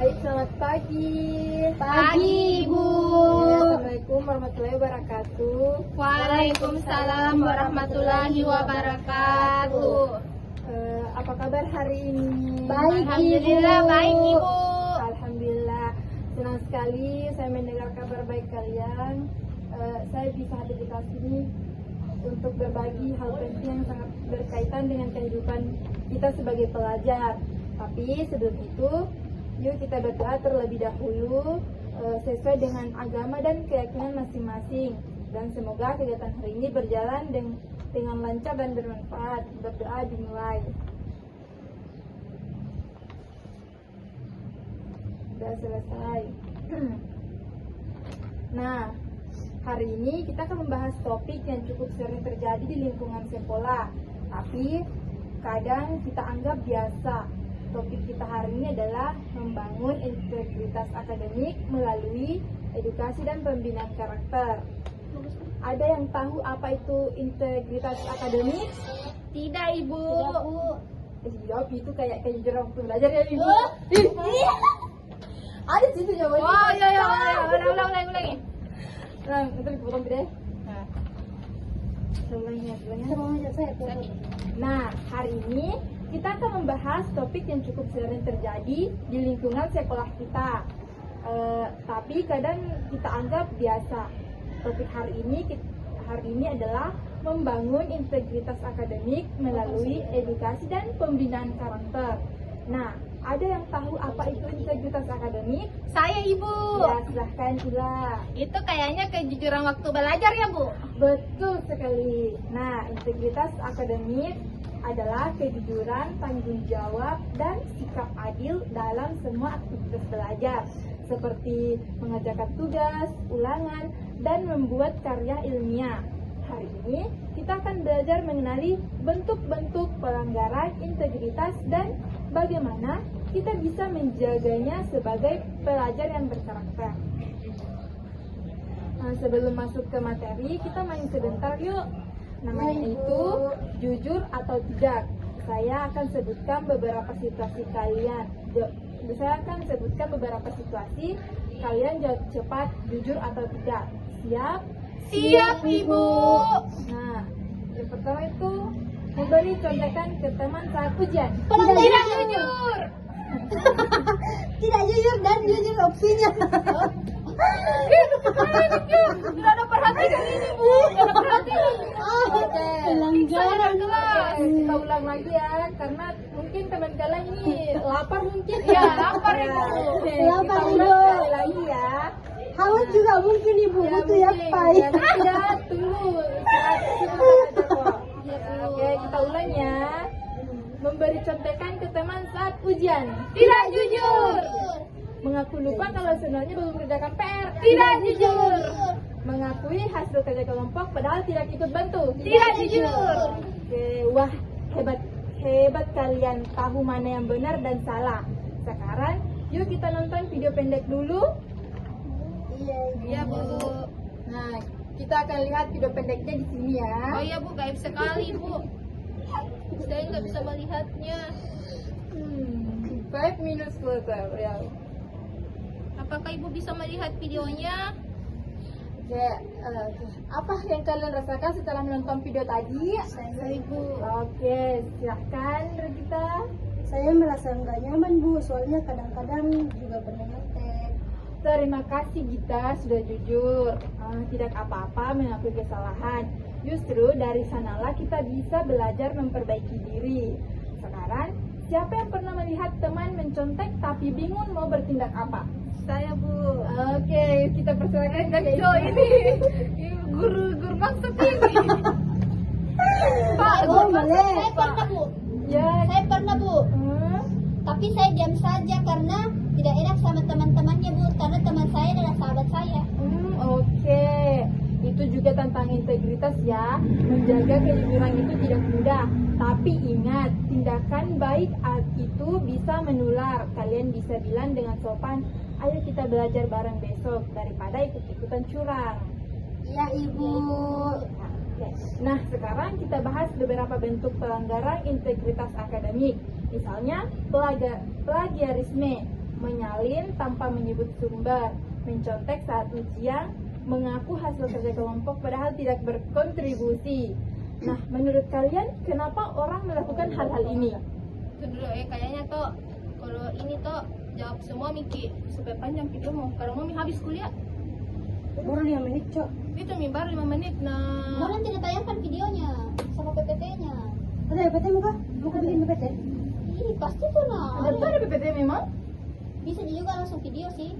Baik, selamat pagi. Pagi, Ibu. Assalamualaikum warahmatullahi wabarakatuh. Waalaikumsalam warahmatullahi wabarakatuh. Apa kabar hari ini? Baik, Alhamdulillah, Ibu. baik, Ibu. Alhamdulillah. Senang sekali saya mendengar kabar baik kalian. Saya bisa hadir di kelas ini untuk berbagi hal penting yang sangat berkaitan dengan kehidupan kita sebagai pelajar. Tapi sebelum itu, yuk kita berdoa terlebih dahulu sesuai dengan agama dan keyakinan masing-masing. Dan semoga kegiatan hari ini berjalan dengan lancar dan bermanfaat. Berdoa dimulai. Sudah selesai. Nah, hari ini kita akan membahas topik yang cukup sering terjadi di lingkungan sekolah, tapi kadang kita anggap biasa. Topik kita hari ini adalah membangun integritas akademik melalui edukasi dan pembinaan karakter. Ada yang tahu apa itu integritas akademik? Tidak, Ibu. Jawab itu kayak jujur waktu belajar ya, Ibu. Ada situ jawabannya. Oh, iya. Ulangi. Nah, itu dipotong deh. Nah, hari ini kita akan membahas topik yang cukup sering terjadi di lingkungan sekolah kita. Tapi kadang kita anggap biasa. Topik hari ini adalah membangun integritas akademik melalui edukasi dan pembinaan karakter. Nah, ada yang tahu apa itu integritas akademik? Saya, Ibu. Ya, silahkan Ila. Itu kayaknya kejujuran waktu belajar ya, Bu? Betul sekali. Nah, integritas akademik adalah kejujuran, tanggung jawab, dan sikap adil dalam semua aktivitas belajar, seperti mengerjakan tugas, ulangan, dan membuat karya ilmiah. Hari ini kita akan belajar mengenali bentuk-bentuk pelanggaran integritas dan bagaimana kita bisa menjaganya sebagai pelajar yang berkarakter. Nah, sebelum masuk ke materi, kita main sebentar yuk. Namanya itu jujur atau tidak. Saya akan sebutkan beberapa situasi kalian. Kalian jawab cepat, jujur atau tidak. Siap? Siap, Ibu. Nah, yang pertama itu memberi contekan ke teman saat ujian. Tidak jujur. Tidak jujur dan jujur opsinya. Tidak ada perhatian ini, Bu. Tidak ada perhatian. Oke. Pelanggaran kelas. Kita ulang lagi ya, karena mungkin teman kalian ini lapar mungkin. Ya, lapar, Ibu. Oke, Lapar, kita Ibu. ulang sekali lagi ya. Haus juga mungkin Ibu butuh ya, Pak. Ya, tunggu. Oke, kita ulang ya. Memberi contekan ke teman saat ujian. Tidak jujur. Mengaku lupa kalau sebenarnya belum mengerjakan PR. Tidak jujur. Mengakui hasil kerja kelompok padahal tidak ikut bantu. Tidak jujur. Oke, wah, hebat kalian tahu mana yang benar dan salah. Sekarang yuk kita nonton video pendek dulu. Iya, Bu. Nah, kita akan lihat video pendeknya di sini ya. Oh iya, Bu, gaib sekali, Bu. Saya nggak bisa melihatnya. 5 minutes later, ya. Apakah Ibu bisa melihat videonya? Oke, apa yang kalian rasakan setelah menonton video tadi? Saya Ibu. Oke, silahkan Regita. Saya merasa nggak nyaman Bu, soalnya kadang-kadang juga pernah ngetek. Terima kasih Gita sudah jujur. Tidak apa-apa mengakui kesalahan. Justru dari sanalah kita bisa belajar memperbaiki diri. Sekarang, siapa yang pernah melihat teman mencontek tapi bingung mau bertindak apa? Saya, Bu. Oke, kita persilakan Kacau ini. Guru maksud ini. Pak, Oh, boleh. Saya pernah Bu, Ya. saya pernah Bu, Hmm? tapi saya diam saja karena tidak enak sama teman-temannya Bu, karena teman saya adalah sahabat saya. Oke. Itu juga tentang integritas ya. Menjaga kejujuran itu tidak mudah. Tapi ingat, tindakan baik itu bisa menular. Kalian bisa bilang dengan sopan, ayo kita belajar bareng besok daripada ikut-ikutan curang. Iya Ibu. Oke. Nah, sekarang kita bahas beberapa bentuk pelanggaran integritas akademik. Misalnya, plagiarisme, menyalin tanpa menyebut sumber, mencontek saat ujian, mengaku hasil kerja kelompok padahal tidak berkontribusi. Nah, menurut kalian kenapa orang melakukan hal-hal ini? Itu dulu kayaknya toh kalau ini toh jawab semua Miki supaya panjang videomu. Kalau mau habis kuliah Baru 5 menit, Cok. itu baru 5 menit. Nah, Mau nanti ditayangkan videonya sama PPT-nya. Ada PPT muka? Mau bikin PPT? Ih, pasti tuh nah. Ada PPT memang? Bisa juga langsung video sih.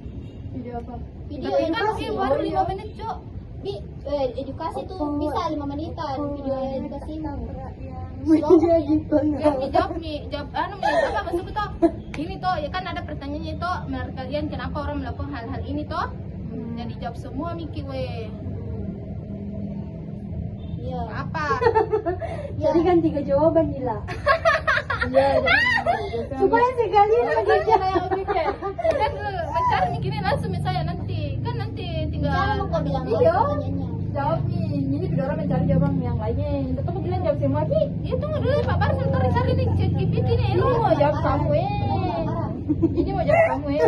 Video apa? Video tapi yang kan baru 5 menit cok. edukasi tuh bisa 5 menitan. Video edukasi. Menjadi Jawab nih, jawab apa maksudku toh? Ini toh ya kan ada pertanyaannya toh, menurut kalian kenapa orang melakukan hal-hal ini toh? Jadi jawab semua Miki we. Iya. Apa? Jadi kan 3 jawaban Nila. Iya, Supaya sekalian lagi Kan mencari Miki ini langsung misalnya nanti tinggal. Cara mau kau bilang Iya. pertanyaannya. jawab nih. Ini kita orang mencari jawaban yang lainnya. Tetap aku bilang jawab semua Ki. Ya tunggu dulu Pak Bar sebentar cari nih ChatGPT nih. Ini mau jawab kamu Ini mau jawab kamu Ini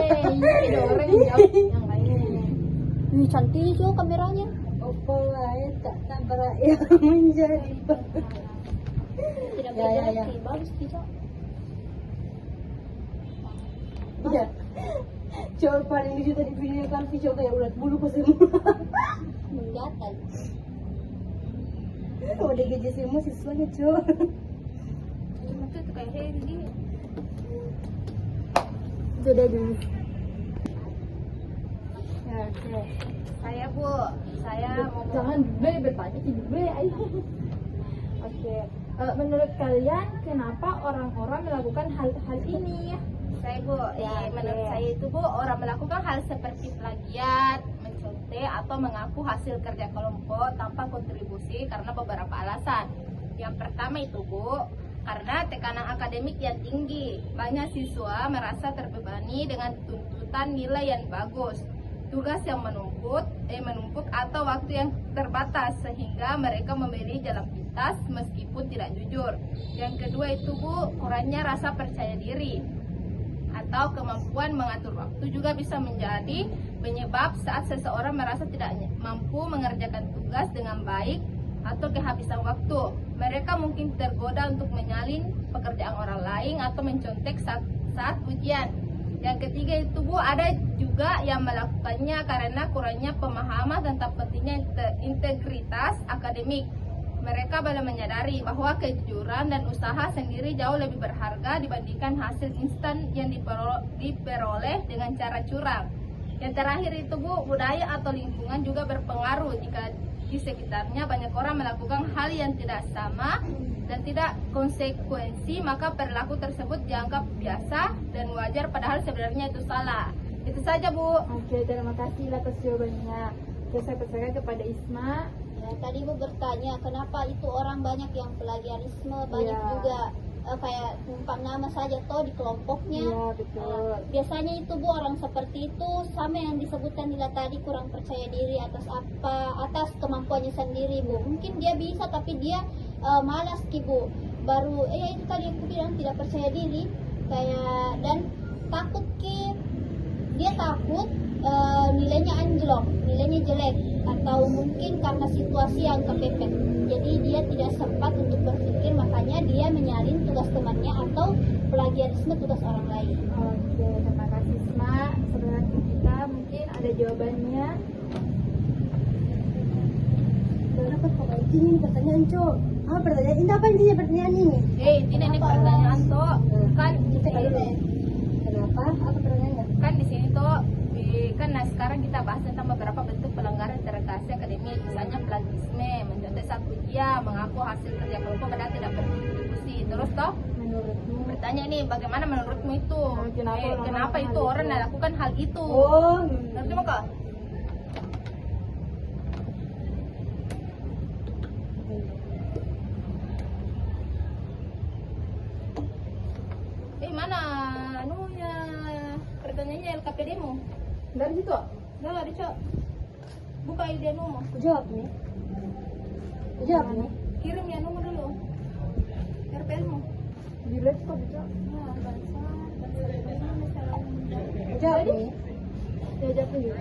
kita orang yang jawab yang lainnya. Ih, cantik juga kameranya. Opo lain tak berakhir menjadi Tidak Ya, ya, bergerak ya. sih, bagus bisa. Iya. Coba paling lucu tadi video kan video kayak ulat bulu ke semua. Menjatan. Udah gaji semua siswanya, Cok. Itu tuh kayak gini. Beda dulu. Ya, oke. Saya Bu, saya mau Jangan bertanya ibu ayo. Oke. Menurut kalian kenapa orang-orang melakukan hal-hal ini? saya Bu, Ya, menurut oke. saya itu Bu, orang melakukan hal seperti plagiat, mencontek atau mengaku hasil kerja kelompok tanpa kontribusi karena beberapa alasan. Yang pertama itu Bu, karena tekanan akademik yang tinggi. Banyak siswa merasa terbebani dengan tuntutan nilai yang bagus, tugas yang menumpuk atau waktu yang terbatas sehingga mereka memilih jalan pintas meskipun tidak jujur. Yang kedua itu Bu, kurangnya rasa percaya diri atau kemampuan mengatur waktu juga bisa menjadi penyebab saat seseorang merasa tidak mampu mengerjakan tugas dengan baik atau kehabisan waktu. Mereka mungkin tergoda untuk menyalin pekerjaan orang lain atau mencontek saat ujian. Yang ketiga itu Bu, ada juga yang melakukannya karena kurangnya pemahaman tentang pentingnya integritas akademik. Mereka belum menyadari bahwa kejujuran dan usaha sendiri jauh lebih berharga dibandingkan hasil instan yang diperoleh dengan cara curang. Yang terakhir itu Bu, budaya atau lingkungan juga berpengaruh. Jika di sekitarnya banyak orang melakukan hal yang tidak sama dan tidak konsekuensi, maka perilaku tersebut dianggap biasa dan wajar padahal sebenarnya itu salah. Itu saja Bu. Oke, terima kasih atas jawabannya. Oke, saya persilakan kepada Isma. Ya, tadi Bu bertanya kenapa itu orang banyak yang plagiarisme, banyak Iya. juga kayak numpang nama saja toh di kelompoknya. Iya, betul. Biasanya itu Bu, orang seperti itu sama yang disebutkan Nila tadi, kurang percaya diri atas kemampuannya sendiri Bu. Mungkin dia bisa tapi dia malas Ki Bu. Baru itu tadi aku bilang tidak percaya diri kayak dan takut Ki. Dia takut nilainya anjlok, nilainya jelek, atau mungkin karena situasi yang kepepet. Jadi dia tidak sempat untuk berpikir, makanya dia menyalin tugas temannya atau plagiarisme tugas orang lain. Oke, terima kasih Isma. Sebenarnya kita mungkin ada jawabannya. Dapat pokoknya ini pertanyaan, Cok. Ah, pertanyaan ini apa intinya pertanyaan ini? Ini pertanyaan toh kan Kita dulu. Kenapa? Apa pertanyaannya? kan di sini toh kan sekarang kita bahas tentang beberapa bentuk pelanggaran integrasi akademik, misalnya plagiarisme, mencontek saat ujian, mengaku hasil kerja kelompok padahal tidak berkontribusi. Terus toh Menurutmu? bertanya ini bagaimana menurutmu itu? Kenapa orang Kenapa itu melakukan hal orang itu? melakukan hal itu? Oh, Ngerti mau kak? Mana anunya pertanyaannya LKPD-mu? dari situ? Enggak lah, Cok. Buka ID-mu. Aku jawab nih. Aku jawab nih. Kirim ya nomor dulu. RPL-mu. Di laptop bisa. Nah, bahasa. jawab nih. Diajak dulu.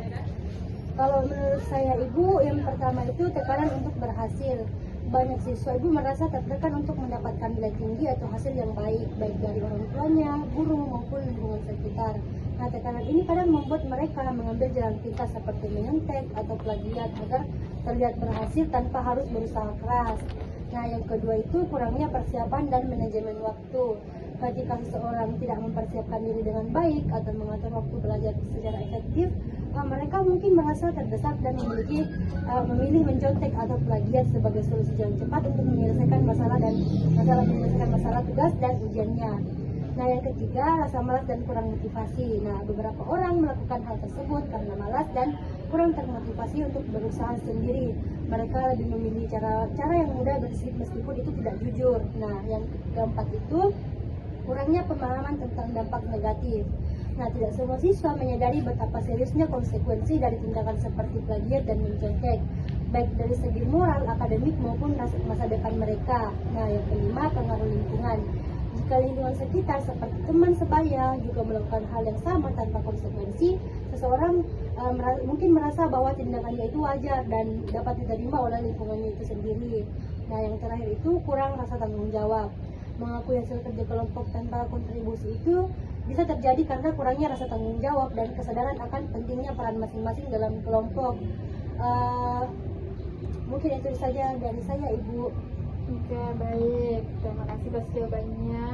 Kalau menurut saya Ibu, yang pertama itu tekanan untuk berhasil. Banyak siswa Ibu merasa tertekan untuk mendapatkan nilai tinggi atau hasil yang baik dari orang tuanya, guru maupun lingkungan sekitar. Nah, tekanan ini kadang membuat mereka mengambil jalan pintas seperti menyontek atau plagiat agar terlihat berhasil tanpa harus berusaha keras. Nah, yang kedua itu kurangnya persiapan dan manajemen waktu. Ketika seseorang tidak mempersiapkan diri dengan baik atau mengatur waktu belajar secara efektif, mereka mungkin merasa terdesak dan memilih mencontek atau plagiat sebagai solusi jalan cepat untuk menyelesaikan masalah tugas dan ujiannya. Nah, yang ketiga, rasa malas dan kurang motivasi. Nah, beberapa orang melakukan hal tersebut karena malas dan kurang termotivasi untuk berusaha sendiri. Mereka lebih memilih cara yang mudah meskipun itu tidak jujur. Nah, yang keempat itu kurangnya pemahaman tentang dampak negatif. Nah, tidak semua siswa menyadari betapa seriusnya konsekuensi dari tindakan seperti plagiat dan mencontek, baik dari segi moral, akademik maupun masa depan mereka. Nah, yang kelima, pengaruh lingkungan. Jika lingkungan sekitar seperti teman sebaya juga melakukan hal yang sama tanpa konsekuensi, seseorang mungkin merasa bahwa tindakannya itu wajar dan dapat diterima oleh lingkungannya itu sendiri. Nah, yang terakhir itu kurang rasa tanggung jawab. Mengakui hasil kerja kelompok tanpa kontribusi itu bisa terjadi karena kurangnya rasa tanggung jawab dan kesadaran akan pentingnya peran masing-masing dalam kelompok. Mungkin itu saja dari saya, Ibu. Oke, baik. Terima kasih atas jawabannya.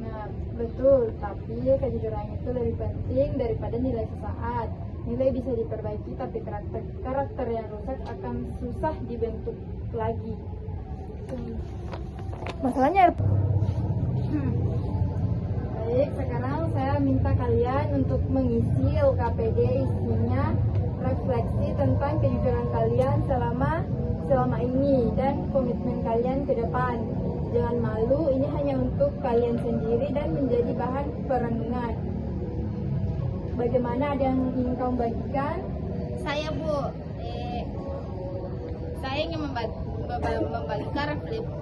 Nah, betul. Tapi kejujuran itu lebih penting daripada nilai sesaat. Nilai bisa diperbaiki, tapi karakter yang rusak akan susah dibentuk lagi. Masalahnya Baik, sekarang saya minta kalian untuk mengisi UKPD, isinya refleksi tentang kejujuran kalian selama ini dan komitmen kalian ke depan. Jangan malu, ini hanya untuk kalian sendiri dan menjadi bahan perenungan. Bagaimana, ada yang ingin kamu bagikan? Saya Bu, saya ingin membagikan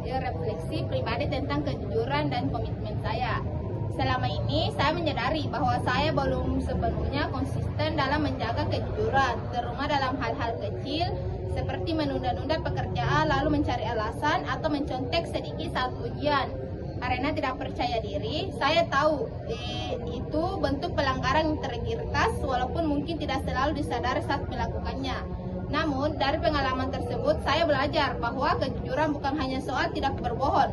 refleksi pribadi tentang kejujuran dan komitmen saya. Selama ini saya menyadari bahwa saya belum sepenuhnya konsisten dalam menjaga kejujuran, terutama dalam hal-hal kecil seperti menunda-nunda pekerjaan lalu mencari alasan atau mencontek sedikit saat ujian. Karena tidak percaya diri, saya tahu itu bentuk pelanggaran integritas walaupun mungkin tidak selalu disadari saat melakukannya. Namun, dari pengalaman tersebut, saya belajar bahwa kejujuran bukan hanya soal tidak berbohong,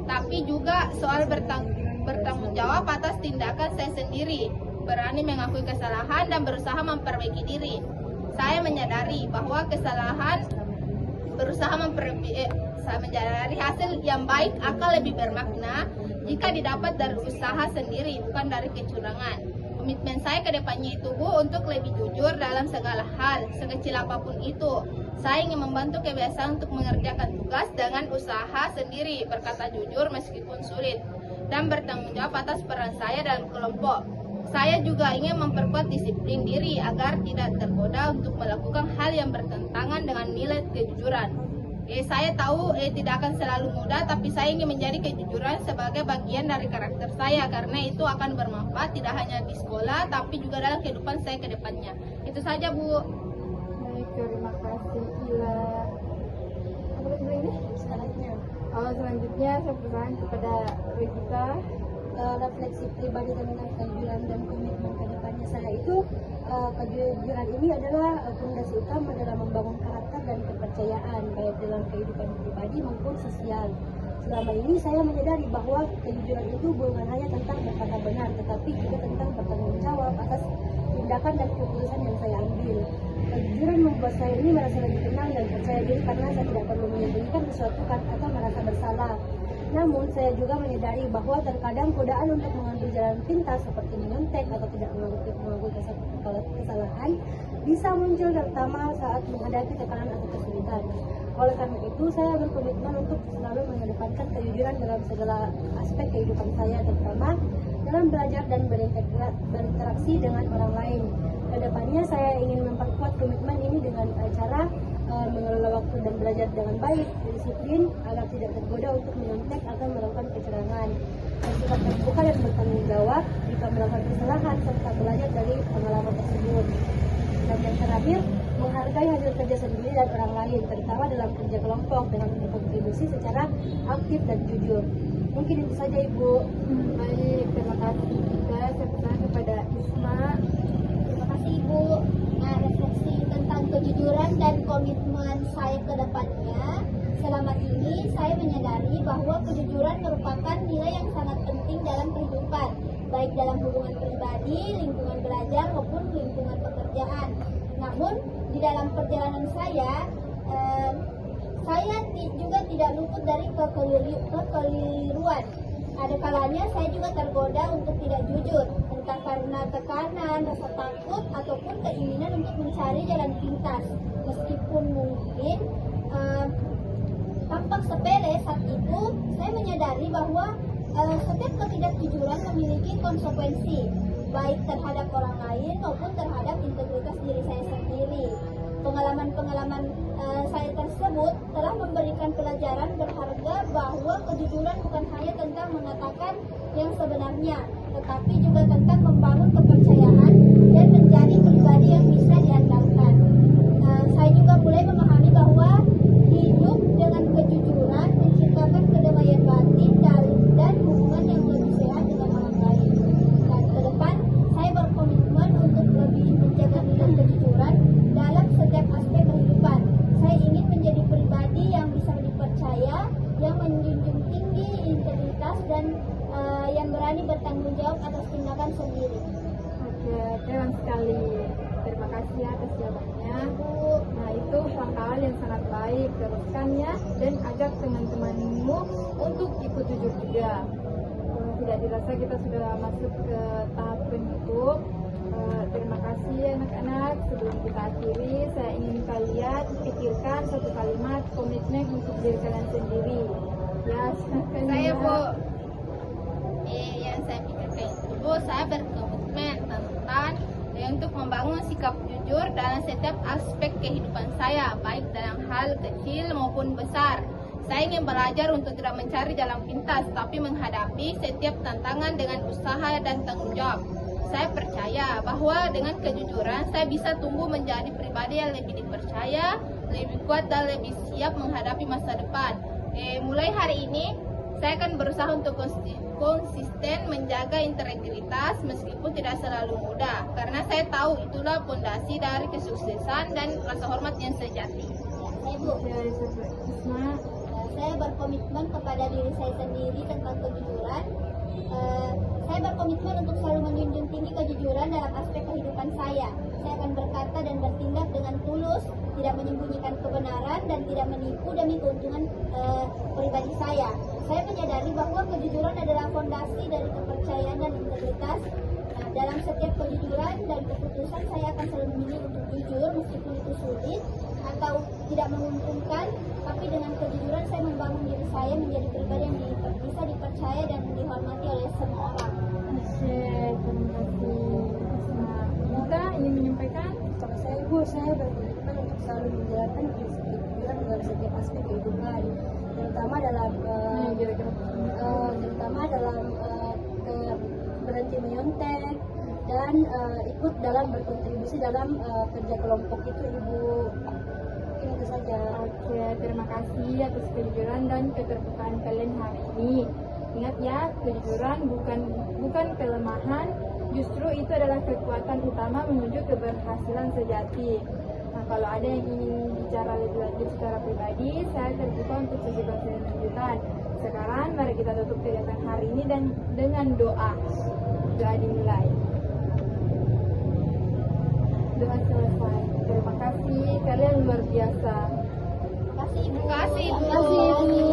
tapi juga soal bertanggung jawab atas tindakan saya sendiri, berani mengakui kesalahan dan berusaha memperbaiki diri. Saya menyadari bahwa saya menyadari hasil yang baik akan lebih bermakna jika didapat dari usaha sendiri, bukan dari kecurangan. Komitmen saya ke depannya itu Bu, untuk lebih jujur dalam segala hal, sekecil apapun itu. Saya ingin membantu kebiasaan untuk mengerjakan tugas dengan usaha sendiri, berkata jujur meskipun sulit, dan bertanggung jawab atas peran saya dalam kelompok. Saya juga ingin memperkuat disiplin diri agar tidak tergoda untuk melakukan hal yang bertentangan dengan nilai kejujuran. Saya tahu tidak akan selalu mudah, tapi saya ingin menjadi kejujuran sebagai bagian dari karakter saya, karena itu akan bermanfaat tidak hanya di sekolah, tapi juga dalam kehidupan saya ke depannya. Itu saja Bu. Baik, terima kasih Ila. Apa lagi ini? Selanjutnya saya persilakan kepada Rita. Refleksi pribadi tentang kejujuran dan komitmen ke depannya saya itu, kejujuran ini adalah fondasi utama dalam membangun karakter dan kepercayaan baik dalam kehidupan pribadi maupun sosial. Selama ini saya menyadari bahwa kejujuran itu bukan hanya tentang berkata benar, tetapi juga tentang bertanggung jawab atas tindakan dan keputusan yang saya ambil. Kejujuran membuat saya ini merasa lebih tenang dan percaya diri karena saya tidak perlu menyembunyikan sesuatu atau merasa bersalah. Namun, saya juga menyadari bahwa terkadang godaan untuk mengambil jalan pintas seperti menyontek atau tidak mengakui kesalahan bisa muncul terutama saat menghadapi tekanan atau kesulitan. Oleh karena itu, saya berkomitmen untuk selalu mengedepankan kejujuran dalam segala aspek kehidupan saya, terutama dalam belajar dan berinteraksi dengan orang lain. Kedepannya, saya ingin memperkuat komitmen ini dengan cara mengelola waktu dan belajar dengan baik, disiplin agar tidak tergoda untuk menyontek atau melakukan kecurangan, bersikap terbuka dan bertanggung jawab jika melakukan kesalahan serta belajar dari pengalaman tersebut. Dan yang terakhir, menghargai hasil kerja sendiri dan orang lain, terutama dalam kerja kelompok dengan berkontribusi secara aktif dan jujur. Mungkin itu saja Ibu. Baik, terima kasih. Saya pesan kepada Isma. Terima kasih Ibu. Nah, refleksi tentang kejujuran dan komitmen saya ke depannya. Selama ini saya menyadari bahwa kejujuran merupakan nilai yang sangat penting dalam kehidupan, baik dalam hubungan pribadi, lingkungan belajar maupun lingkungan pekerjaan. Namun di dalam perjalanan saya juga tidak luput dari kekeliruan. Ada kalanya saya juga tergoda untuk tidak jujur, entah karena tekanan, rasa takut, ataupun keinginan untuk mencari jalan pintas. Meskipun mungkin tampak sepele saat itu, saya menyadari bahwa setiap ketidakjujuran memiliki konsekuensi, baik terhadap orang lain maupun terhadap integritas diri saya sendiri. Pengalaman-pengalaman saya tersebut telah memberikan pelajaran berharga bahwa kejujuran bukan hanya tentang mengatakan yang sebenarnya, tetapi juga tentang membangun kepercayaan dan menjadi pribadi yang bisa diandalkan. Saya juga mulai memahami bahwa hidup dengan kejujuran menciptakan kedamaian batin dan hubungan yang lebih sehat dengan orang lain. Dan ke depan, saya berkomitmen untuk lebih menjaga nilai kejujuran dalam setiap aspek kehidupan. Saya ingin menjadi pribadi yang bisa dipercaya, yang menjunjung tinggi integritas dan yang berani bertanggung jawab atas tindakan sendiri. Oke, keren sekali. Terima kasih atas jawabannya. Nah, itu hal yang sangat baik. Teruskan ya, dan ajak teman-temanmu untuk ikut jujur juga. Tidak dirasa kita sudah masuk ke tahap penutup. Terima kasih anak-anak. Sebelum kita akhiri, saya ingin kalian pikirkan satu kalimat komitmen untuk diri kalian sendiri. Ya, silakan. Saya ya. Bu, yang saya pikirkan itu Bu, saya berkomitmen tentang untuk membangun sikap jujur dalam setiap aspek kehidupan saya, baik dalam hal kecil maupun besar. Saya ingin belajar untuk tidak mencari jalan pintas, tapi menghadapi setiap tantangan dengan usaha dan tanggung jawab. Saya percaya bahwa dengan kejujuran saya bisa tumbuh menjadi pribadi yang lebih dipercaya, lebih kuat dan lebih siap menghadapi masa depan. Mulai hari ini saya akan berusaha untuk konsisten menjaga integritas meskipun tidak selalu mudah, karena saya tahu itulah fondasi dari kesuksesan dan rasa hormat yang sejati. Saya Bu, Isma. saya berkomitmen kepada diri saya sendiri tentang kejujuran. Saya berkomitmen untuk selalu menjunjung tinggi kejujuran dalam aspek kehidupan saya. Saya akan berkata dan bertindak dengan tulus, tidak menyembunyikan kebenaran dan tidak menipu demi keuntungan pribadi saya. Saya menyadari bahwa kejujuran adalah fondasi dari kepercayaan dan integritas. Nah, dalam setiap kejujuran dan keputusan saya akan selalu memilih untuk jujur meskipun itu sulit atau tidak menguntungkan, tapi dengan kejujuran saya membangun diri saya menjadi pribadi yang bisa dipercaya dan dihormati oleh semua orang. Oke, terima kasih. Isma. Kita ingin menyampaikan. Kalau saya Ibu, saya berkomitmen untuk selalu menjalankan prinsip kejujuran dalam setiap aspek kehidupan, terutama dalam berhenti menyontek dan ikut dalam berkontribusi dalam kerja kelompok itu Ibu. Mungkin itu saja. Oke, terima kasih atas kejujuran dan keterbukaan kalian hari ini. Ingat ya, kejujuran bukan kelemahan, justru itu adalah kekuatan utama menuju keberhasilan sejati. Nah, kalau ada yang ingin bicara lebih lanjut secara pribadi, saya terbuka untuk sesi konseling lanjutan. Sekarang mari kita tutup kegiatan hari ini dan dengan doa. Doa dimulai. Doa selesai. Terima kasih, kalian luar biasa. Terima kasih Ibu. Terima kasih, Bu. Terima kasih, Ibu.